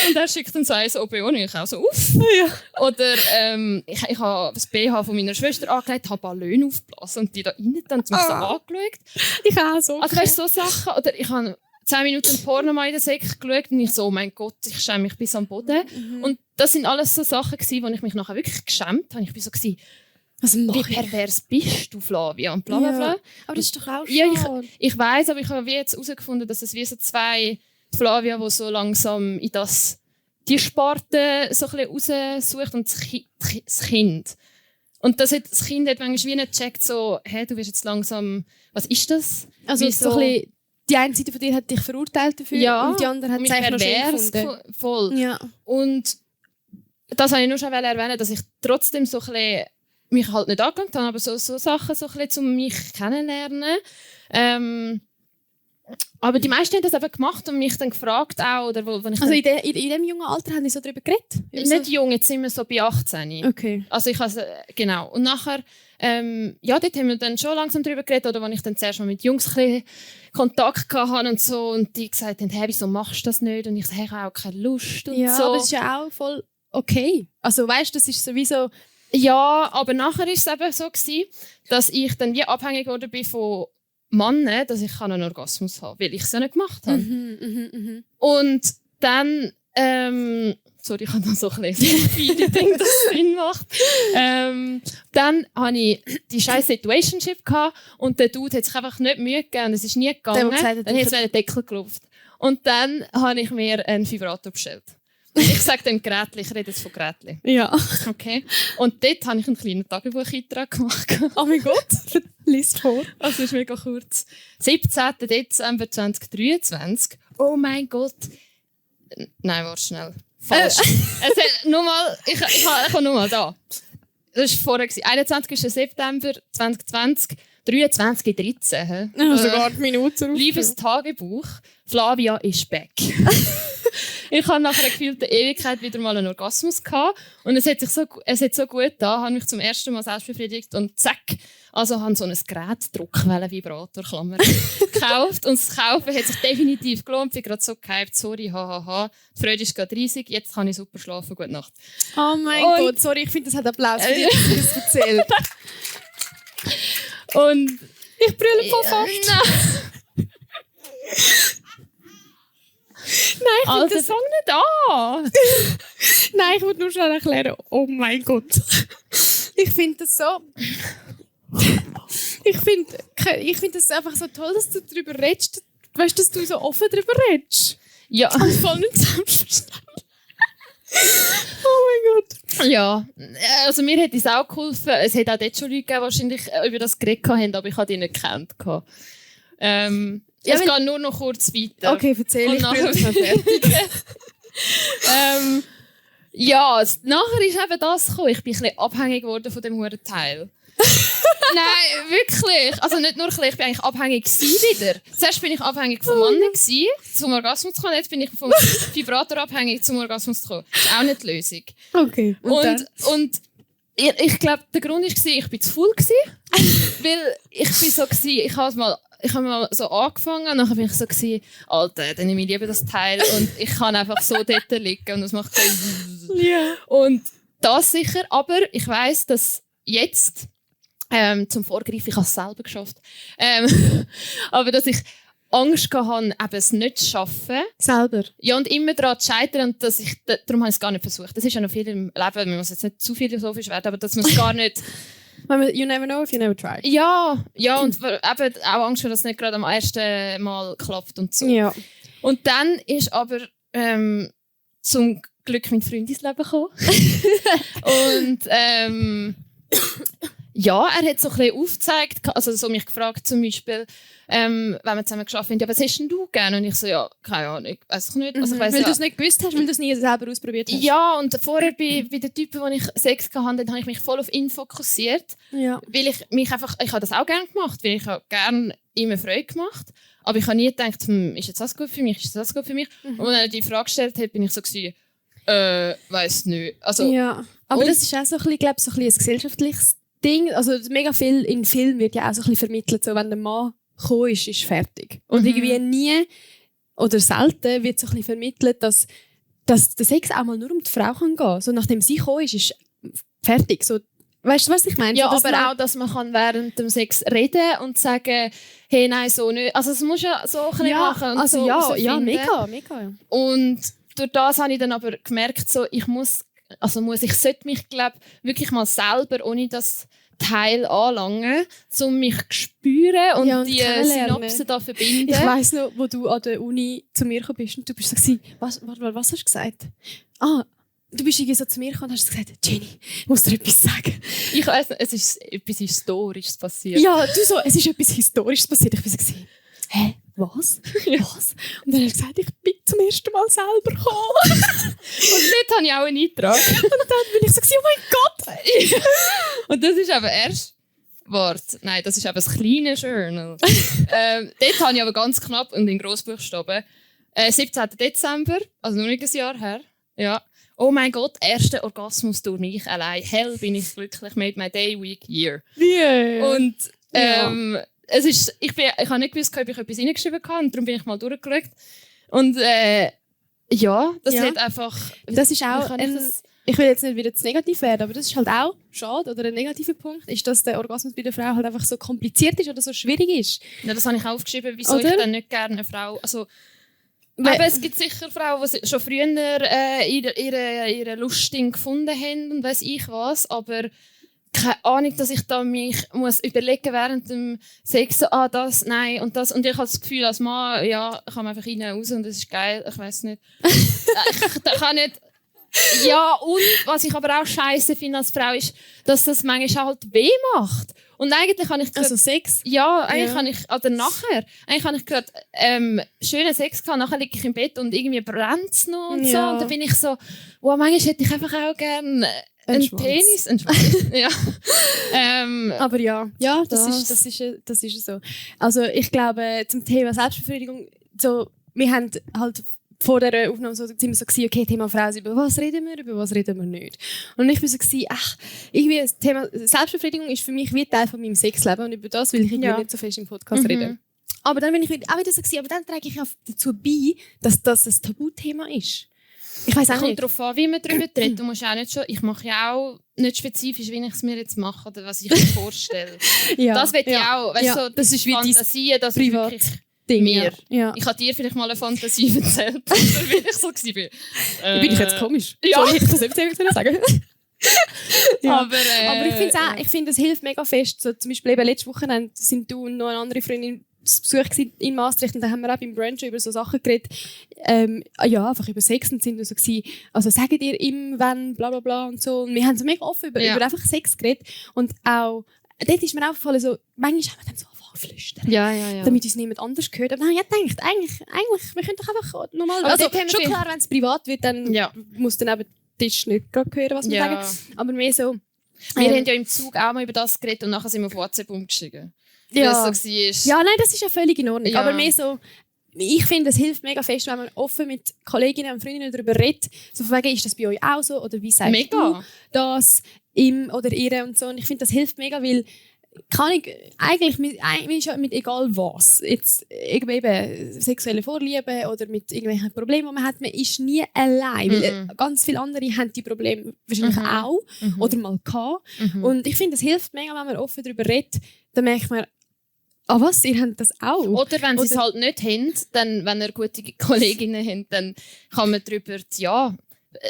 Und er schickt dann so eins OBO und ich auch so, uff. Ja. Oder ich habe das BH von meiner Schwester angelegt, habe Ballon aufgeblasen und die da rein dann mich so angeschaut. Ich auch so. Also weißt du, so Sachen, oder ich habe 10 Minuten Porno mal in den Säck geschaut und ich so, oh mein Gott, ich schäme mich bis am Boden. Und das sind alles so Sachen gewesen, wo ich mich nachher wirklich geschämt habe. Ich bin so gewesen, wie pervers bist du, Flavia? Und bla bla bla. Ja, aber das ist doch auch ja, schon. Ich weiss, aber ich habe jetzt herausgefunden, dass es wie so zwei Flavia, die so langsam in die Sparte so ein bisschen raussucht und das Kind. Und das Kind hat manchmal wie nicht gecheckt, so, hey, du wirst jetzt langsam, was ist das? Also so ein bisschen, die eine Seite von dir hat dich verurteilt dafür ja, und die andere hat es eigentlich noch schön gefunden. Voll. Ja. Und das wollte ich nur schon erwähnen, dass ich trotzdem so ein bisschen mich halt nicht angelangt habe, aber so Sachen so ein bisschen, um mich kennenlernen. Aber die meisten haben das eben gemacht und mich dann gefragt auch. Oder wo ich also in dem jungen Alter haben die so darüber geredet? Nicht jung, jetzt sind wir so bei 18. Okay. Also genau. Und nachher, dort haben wir dann schon langsam darüber geredet, oder als ich dann zuerst mal mit Jungs ein bisschen Kontakt hatte und so, und die gesagt haben, hey, wieso machst du das nicht? Und ich so, hey, ich habe auch keine Lust und ja, so. aber das ist ja auch voll okay. Also weißt du, das ist sowieso... Ja, aber nachher war es eben so gewesen, dass ich dann wie abhängig geworden bin von Männern, dass ich einen Orgasmus haben kann, weil ich es ja nicht gemacht habe. Und dann, sorry, ich habe noch so ein bisschen viele Dinge, dass es Sinn macht. Dann hatte ich die scheiß Situationship gehabt und der Dude hat sich einfach nicht Mühe gegeben und es ist nie gegangen. Dann hat es mir den Deckel geklopft. Und dann habe ich mir einen Vibrator bestellt. Ich sage dem Gerätli, ich rede jetzt von Gerätli. Ja. Okay. Und dort habe ich einen kleinen Tagebucheintrag gemacht. Oh mein Gott, lies vor. Also ist mega kurz. 17. Dezember 2023. Oh mein Gott. Nein, warte schnell. Falsch. Ich habe nur mal da. Das war vorher. 21. September 2020. 23.13. Also sogar die Minuten. Liebes Tagebuch. Flavia ist back. Ich hatte nach einer gefühlten Ewigkeit wieder mal einen Orgasmus gehabt. Und es hat so gut getan, habe mich zum ersten Mal selbst befriedigt und zack. Also habe so ein Gerät, Druckwellen-Vibrator, Klammer, gekauft. Und das Kaufen hat sich definitiv gelohnt. Ich bin gerade so gehypt, sorry, hahaha. Die Freude ist gerade riesig, jetzt kann ich super schlafen, gute Nacht. Oh mein Gott, sorry, ich finde, das hat Applaus für dich, dass du das erzählt. Und ich brülle voll fast. Nein, also fang nicht an! Nein, ich wollte nur schnell erklären. Oh mein Gott. Ich finde das so... Ich finde das einfach so toll, dass du darüber redest. Weißt du, dass du so offen darüber redest? Ja. Und voll nicht selbstverständlich. Oh mein Gott. Ja, also mir hat es auch geholfen. Es hat auch dort schon Leute gegeben, die wahrscheinlich über das geredet haben, aber ich habe die nicht gekannt. Es geht nur noch kurz weiter. Okay, erzähl, ich bin das mal fertig. Nachher ist eben das gekommen. Ich bin ein bisschen abhängig geworden von dem Hurenteil. Nein, wirklich. Also nicht nur ein bisschen, ich bin eigentlich abhängig wieder. Zuerst bin ich abhängig von Männern zum Orgasmus zu kommen. Jetzt bin ich vom Vibrator abhängig zum Orgasmus zu kommen. Das ist auch nicht die Lösung. Okay. Und ich glaube, der Grund war, ich war zu faul. Weil ich bin so war, ich habe mal so angefangen und dann bin ich so Alter, dann nehme ich lieber das Teil und ich kann einfach so dort liegen und das macht keinen Ja. Und das sicher, aber ich weiss, dass jetzt zum Vorgreifen, ich habe es selber geschafft, aber dass ich Angst hatte, eben es nicht zu schaffen. Selber? Ja, und immer daran zu scheitern und darum habe ich es gar nicht versucht. Das ist ja noch viel im Leben, man muss jetzt nicht zu philosophisch werden, aber dass man es gar nicht You never know if you never try. Ja, und eben auch Angst, dass es nicht gerade am ersten Mal klappt und so. Ja. Und dann ist aber zum Glück mein Freund ins Leben gekommen. Und ja, er hat so ein bisschen aufgezeigt, also so mich gefragt zum Beispiel, wenn wir zusammen geschafft haben, ja, was hast denn du gerne? Und ich so, ja, keine Ahnung, weiß ich nicht. Also, Weil du es nicht gewusst hast, weil du es nie selber ausprobiert hast. Ja, und vorher bei den Typen, wo ich Sex hatte, habe ich mich voll auf ihn fokussiert. Ja. Weil ich habe das auch gerne gemacht, weil ich habe gerne ihm Freude gemacht. Aber ich habe nie gedacht, ist jetzt das gut für mich, ist das gut für mich? Und wenn er die Frage gestellt hat, bin ich so gewesen, weiss nicht. Also, ja. Aber das ist auch so ein bisschen, glaube ich, so ein gesellschaftliches Ding. Also mega viel in Film wird ja auch so ein bisschen vermittelt, so wenn der Mann gekommen ist fertig. Und irgendwie nie oder selten wird so ein bisschen vermittelt, dass der Sex auch mal nur um die Frau kann gehen. So nachdem sie gekommen ist fertig. So, weißt du, was ich meine? Ja, so, aber auch, dass man kann während dem Sex reden und sagen, hey, nein, so nicht. Also, das musst du ja so ein bisschen machen. Und also so ja, herausfinden. mega. Und durch das habe ich dann aber gemerkt, so, ich sollte mich, glaube wirklich mal selber, ohne das Teil anlangen, um mich zu spüren und die Synapsen da verbinden. Ich weiss noch, wo du an der Uni zu mir gekommen bist und du bist so gewesen, was hast du gesagt? Du bist irgendwie so zu mir gekommen und hast gesagt, Jenny, ich muss dir etwas sagen. Ich weiss nicht, es ist etwas Historisches passiert. Ja, du so, es ist etwas Historisches passiert. Ich war so gewesen, hä? Was? Was? Und dann hat er gesagt, ich bin zum ersten Mal selber gekommen. Und dort habe ich auch einen Eintrag. Und dann bin ich so gewesen, oh mein Gott! Und das ist aber erst... Nein, das ist eben das kleine Journal. Dort habe ich aber ganz knapp und in Grossbuchstaben 17. Dezember, also noch nicht ein Jahr her. Ja. Oh mein Gott, erster Orgasmus durch mich allein. Hell bin ich glücklich, made my day, week, year. Yeah. Und ich habe nicht gewusst, ob ich etwas reingeschrieben habe, und darum bin ich mal durchgeschaut. Und das hat einfach... Das ist auch ich will jetzt nicht wieder zu negativ werden, aber das ist halt auch schade, oder ein negativer Punkt, ist, dass der Orgasmus bei der Frau halt einfach so kompliziert ist oder so schwierig ist. Ja, das habe ich auch aufgeschrieben, wieso oder? Ich dann nicht gerne eine Frau... Also, aber es gibt sicher Frauen, die schon früher ihre Lusting gefunden haben und weiss ich was, aber keine Ahnung, dass ich da mich muss überlegen während dem Sex, so, das, nein und das. Und ich habe das Gefühl, als Mann, ja, ich kann einfach rein und raus und das ist geil, ich weiss nicht. Ich kann nicht... Ja, und was ich aber auch scheiße finde als Frau ist, dass das manchmal halt weh macht. Und eigentlich kann ich grad, also Sex? Ja, eigentlich kann ich, oder nachher, eigentlich habe ich gerade schönen Sex gehabt, nachher liege ich im Bett und irgendwie brennt es noch und so. Und dann bin ich so, wow, manchmal hätte ich einfach auch gerne einen Penis. Ja. Aber ja, das ist so. Also ich glaube, zum Thema Selbstbefriedigung, so, wir haben halt vor der Aufnahme so, sind wir so gewesen, okay, Thema Frau, über was reden wir nicht. Und ich war so gewesen, irgendwie das Thema Selbstbefriedigung ist für mich wie Teil von meinem Sexleben und über das will ich irgendwie nicht so fest im Podcast reden. Aber dann bin ich auch wieder so gewesen, aber dann trage ich auch dazu bei, dass das ein Tabuthema ist. Ich weiss auch kommt nicht. darauf an, wie man darüber redet. Du musst auch nicht schon, ich mache ja auch nicht spezifisch, wie ich es mir jetzt mache oder was ich mir vorstelle. Das will ich auch. Weißt, so, das ist wie Fantasie, das ist wirklich Ding, mir. Ja. Ich habe dir vielleicht mal eine Fantasie erzählt, wie ich so war. Bin ich jetzt komisch? Ja. Sorry, hätte ich das nicht sagen ja. Aber ich finde, es hilft mega fest. So, zum Beispiel eben letzte Woche sind du und noch eine andere Freundin zu Besuch in Maastricht und da haben wir auch beim Brunch über so Sachen geredet. Einfach über Sex und sind so gewesen, also sagt ihr ihm, wenn, bla bla bla und so. Und wir haben so mega offen über einfach Sex geredet. Und auch, dort ist mir aufgefallen, so, manchmal haben wir dann so flüstern. Ja. Damit uns niemand anders gehört. Aber dann habe ich gedacht, eigentlich, wir können doch einfach normal... Also schon klar, wenn es privat wird, dann muss dann eben der Tisch nicht gerade hören, was wir sagen. Aber mehr so... Wir haben ja im Zug auch mal über das geredet und nachher sind wir auf WhatsApp umgestiegen. Ja. Das so war. Ja, nein, das ist ja völlig in Ordnung. Ja. Aber mehr so... Ich finde, es hilft mega fest, wenn man offen mit Kolleginnen und Freundinnen darüber redet. So von wegen, ist das bei euch auch so? Oder wie sagst du das ihm oder ihr und so? Und ich finde, das hilft mega, weil eigentlich mit egal was, jetzt eben sexuelle Vorliebe oder mit irgendwelchen Problemen, die man hat, man ist nie allein, weil ganz viele andere haben die Probleme wahrscheinlich auch oder mal gehabt. Und ich finde, es hilft mega, wenn man offen darüber redet, dann merkt man, was, ihr habt das auch? Oder wenn sie es halt nicht haben, dann, wenn ihr gute Kolleginnen habt, dann kann man darüber,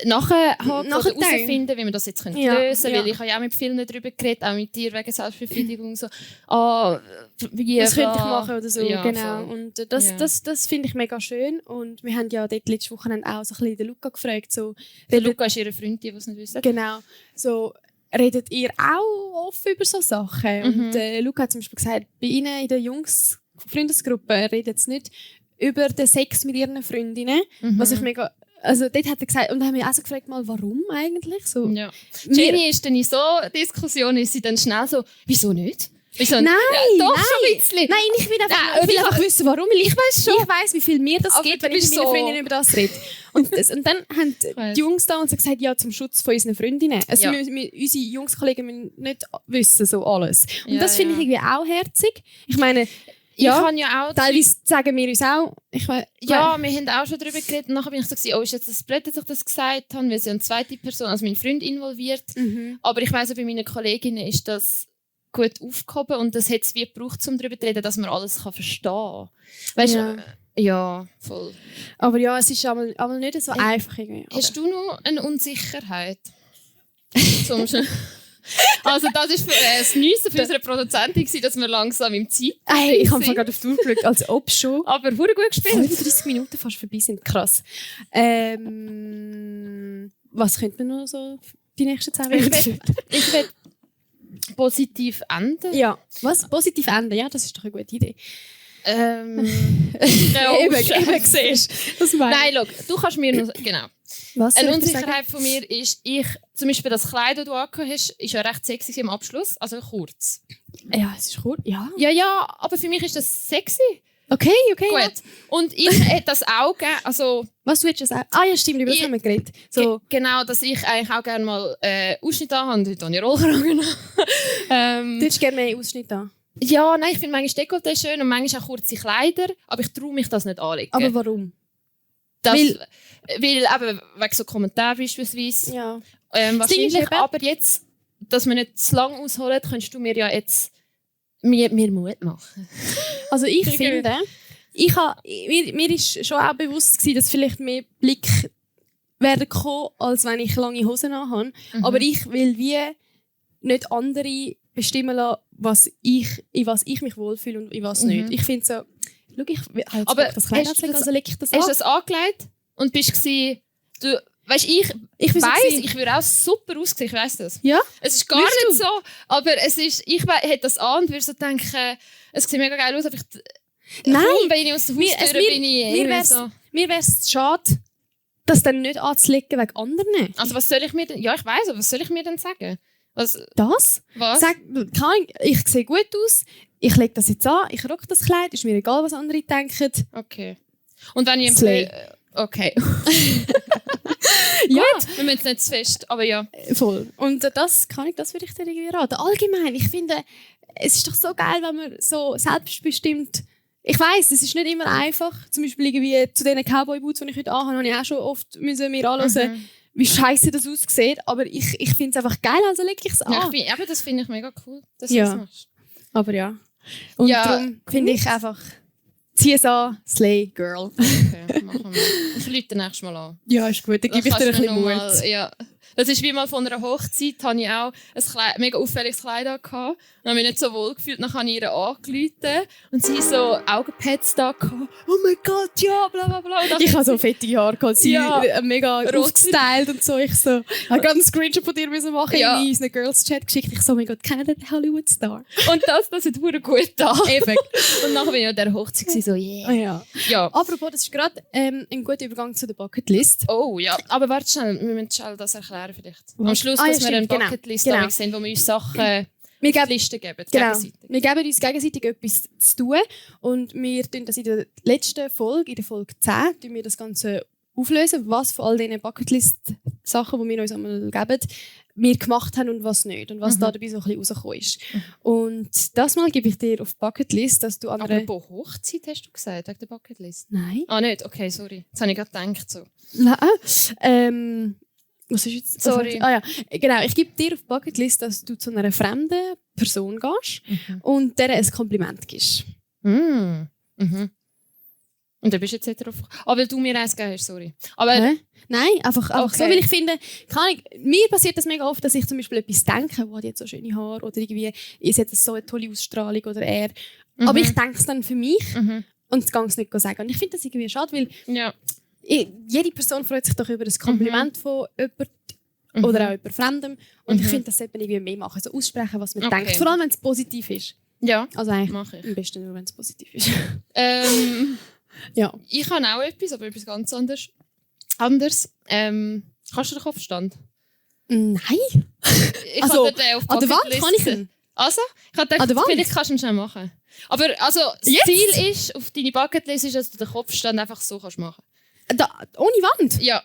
nachher oder Nachher herausfinden, wie wir das jetzt lösen können. Weil ich habe ja auch mit vielen darüber geredet, auch mit dir wegen Selbstbefriedigung. So, wie das könnte ich machen oder so, Ja, genau. voll. Und das finde ich mega schön. Und wir haben ja dort letzte Woche auch so ein bisschen den Luca gefragt. So, Der Luca ist ihre Freundin, die es nicht wissen. Genau. So, redet ihr auch offen über so Sachen? Und Luca hat zum Beispiel gesagt, bei ihnen in der Jungs-Freundesgruppe redet es nicht über den Sex mit ihren Freundinnen. Was ich mega... Also dort hat er gesagt, und dann haben wir auch so gefragt, mal, warum eigentlich? So, Ja. Jenny ist dann in so Diskussionen, ist sie dann schnell so, wieso nicht? Wieso Nein, ja, doch, nein. schon ein bisschen. Nein, ich will einfach wissen, warum. Weil ich weiss, wie viel mir das Aber gibt, du wenn ich bist mit meinen so- Freundinnen über das rede. Und dann haben die Jungs da und so gesagt, ja, zum Schutz von unseren Freundinnen. Also Ja. unsere Jungskollegen müssen nicht wissen, so alles. Und Ja, das finde ich ja. irgendwie auch herzig. Ich meine, Ich ja, kann ja auch... teilweise sagen wir uns auch, Ja, wir haben auch schon darüber geredet. Und nachher bin ich so, oh, ist jetzt das blöd, dass ich das gesagt habe, weil sie eine zweite Person, also mein Freund, involviert. Aber ich weiss, auch bei meinen Kolleginnen ist das gut aufgehoben und das hat es wie gebraucht, um darüber zu reden, dass man alles verstehen kann. Weißt Ja. du? Ja, voll. Aber ja, es ist aber nicht so einfach irgendwie. Hast du noch eine Unsicherheit? Also das war das Neueste für unsere Produzentin, dass wir langsam im Zeit Hey, ich habe sind. gerade auf die Uhr geschaut, als ob schon Aber hure gut gespielt. 35 Minuten fast vorbei sind. Krass. Was könnte man noch so die nächsten 10 Minuten? Ich will positiv enden. Ja, was? Positiv enden, ja, das ist doch eine gute Idee. Eben siehst du. Das meine Nein, schau, du kannst mir noch... Genau. Was Eine soll ich dir Unsicherheit von mir ist, zum Beispiel das Kleid, das du angehabt hast, ist ja recht sexy am Abschluss, also kurz. sagen? Ja, es ist cool. Ja. Ja, aber für mich ist das sexy. Okay. Ja. Gut. Und ich hätte das auch gerne, also Was du jetzt sagen? Ah ja, stimmt, über das haben wir geredet. So, genau, dass ich eigentlich auch gerne mal Ausschnitt habe. Heute habe ich Rollkragen. du hättest gerne mehr Ausschnitt an. Ja, nein, ich finde manchmal Dekolleté schön und manchmal auch kurze Kleider, aber ich traue mich das nicht anlegen. Aber warum? Das, weil- weil eben wegen so Kommentaren beispielsweise. Ja. Ding ist Wahrscheinlich, eben, aber jetzt, dass wir nicht zu lang ausholen, könntest du mir ja jetzt mir Mut machen. Also ich finde, mir ist schon auch bewusst gewesen, dass vielleicht mehr Blick werden kommen, als wenn ich lange Hosen anhabe. Aber ich will wie nicht andere bestimmen lassen, in was ich mich wohlfühle und in was nicht. Ich finde so, schau, ich habe Aber das Kleid hast du anzulegen, das- also leg ich das Hast du an. das angelegt und bist gsi, du, weißt, ich Ich bin so weiss, gewesen. ich würde auch super aussehen, ich weiss das. Ja? Es ist gar Würdest nicht so, aber es ist, ich hätte das an und würde so denken, es sieht mega geil aus, aber Nein, wenn ich aus der Haustür bin ich mir irgendwie wär's- so. mir wäre es schade, das dann nicht anzulegen wegen anderen. Also was soll ich mir denn, ja ich weiss, aber was soll ich mir denn sagen? Was? Das? Was? Sag, ich sehe gut aus, ich lege das jetzt an, ich rock das Kleid, ist mir egal, was andere denken. Okay. Und wenn ich Slay. okay. Ja, Wir müssen es nicht zu fest, aber ja. voll. Und das würde ich dir irgendwie raten. Allgemein, ich finde, es ist doch so geil, wenn man so selbstbestimmt. Ich weiss, es ist nicht immer einfach. Zum Beispiel irgendwie zu diesen Cowboy-Boots, die ich heute anhabe, habe ich auch schon oft mir anhören, wie scheiße das aussieht. Aber ich finde es einfach geil, also lege ich es an. Ja, das finde ich mega cool, dass du Ja. das machst. Aber ja. Und Ja, darum finde ich einfach, zieh es an, Slay Girl. Okay, machen wir. Ich rufe nächstes Mal an. Ja, ist gut, dann gebe ich dir ein bisschen Mut. Ja. Das ist wie mal von einer Hochzeit, habe ich auch ein mega auffälliges Kleid angehabt. Dann habe ich mich nicht so wohl gefühlt, dann habe ich ihr angerufen und sie so Augenpads da gehabt. Oh mein Gott, ja, bla bla bla. Und dann Ich hat habe so sie- fettige Haare gehabt, sie Ja. mega Rot. aufgestylt und so. Ich so, ich habe gerade einen Screenshot von dir machen, Ja. in unseren Girls-Chat geschickt. Ich so, oh mein Gott, kennt ihr den Hollywood-Star? Und das hat verdammt gut da. Eben. Und nachher bin ich an dieser Hochzeit gewesen, so, yeah. Ja. Ja. Apropos, das ist gerade ein guter Übergang zu der Bucketlist. Oh ja, aber warte schnell, wir müssen schnell das erklären vielleicht. Am Schluss, Ah, ja, dass wir eine stimmt, genau. Bucketlist Genau. sehen, wo wir uns Sachen Wir auf die geben, Liste geben, genau, gegenseitig. wir geben uns gegenseitig etwas zu tun und wir tun das in der letzten Folge, in der Folge 10, tun wir das Ganze auflösen, was von all diesen Bucketlist-Sachen, die wir uns einmal geben, wir gemacht haben und was nicht und was da dabei so ein bisschen rausgekommen ist. Und das Mal gebe ich dir auf die Bucketlist, dass du andere... Apropos Hochzeit, hast du gesagt, wegen der Bucketlist? Nein. Ah, nicht? Okay, sorry. Das habe ich gerade gedacht. So. Nein. Was ist jetzt? Sorry. Ah ja, genau. Ich gebe dir auf die Bucketlist, dass du zu einer fremden Person gehst und der ein Kompliment gibst. Mhm. Und dann bist du jetzt hetero. Weil du mir eins gegeben hast, sorry. Aber Hä? Nein, einfach Okay. so, weil ich finde, mir passiert das mega oft, dass ich zum Beispiel etwas denke, die hat so schöne Haare oder irgendwie, ihr hat so eine tolle Ausstrahlung oder er. Aber ich denke es dann für mich und kann es nicht sagen. Und ich finde das irgendwie schade, weil ja. jede Person freut sich doch über ein Kompliment von jemandem oder auch über Fremdem. Und ich finde, das sollte man irgendwie mehr machen. So aussprechen, was man denkt. Vor allem, wenn es positiv ist. Ja, Also eigentlich mache ich. am besten nur, wenn es positiv ist. Ja. Ich habe auch etwas, aber etwas ganz anderes. Kannst du den Kopfstand? Nein. Ich Also, habe den auf an der Wand Bucketlist kann ich ihn. Also, ich habe An der gedacht, Wand? vielleicht kannst du ihn schnell machen. Aber also, das Jetzt? Ziel ist, auf deine Bucketlist ist, dass du den Kopfstand einfach so kannst machen. Ohne Wand? Ja.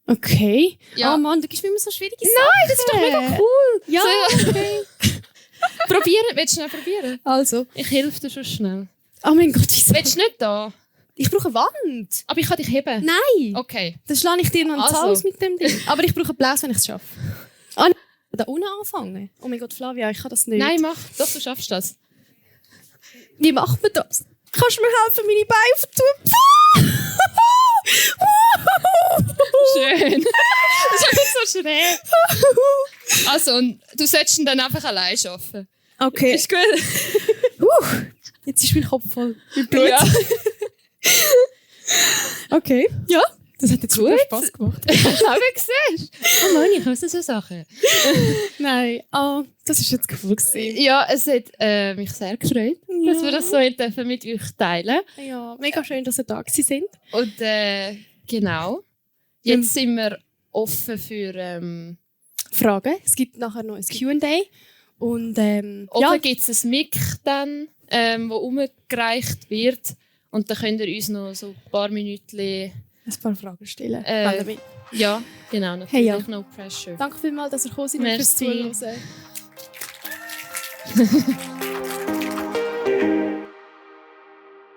Okay. Ja. Oh Mann, du gibst mir immer so schwierige Sachen. Nein, das ist doch mega cool. Ja, So. okay. Probieren, willst du schnell probieren? Also. Ich helfe dir schon schnell. Oh mein Gott, wieso? Willst du nicht da? Ich brauche eine Wand. Aber ich kann dich heben. Nein. Okay. Dann schlage ich dir noch einen Also. Hals mit dem Ding. Aber ich brauche Applaus, wenn ich es schaffe. Ah, da unten anfangen? Oh mein Gott, Flavia, ich kann das nicht. Nein, mach. Doch, du schaffst das. Wie macht man das? Kannst du mir helfen, meine Beine aufzutun? Schön. Das ist nicht so schräg. Also, und du solltest ihn dann einfach allein schaffen. Okay. Ist gut. Jetzt ist mein Kopf voll mit Blut. Ja. Okay. Ja. Das hat jetzt super Spass gemacht. Aber siehst du? Oh Mann, ich höre so Sachen. Nein. Oh, das war jetzt cool gewesen. Ja, es hat mich sehr gefreut, dass wir das so dürfen mit euch teilen. Ja, mega schön, dass ihr da sind. Und genau. Jetzt sind wir offen für Fragen. Es gibt nachher noch ein Q&A. Und oben gibt es ein Mic dann, wo umgereicht wird. Und dann könnt ihr uns noch so ein paar Minuten... ein paar Fragen stellen. Ja, genau. Natürlich. Hey, ja. No pressure. Danke vielmals, dass ihr gekommen seid und fürs Merci. Zuhören.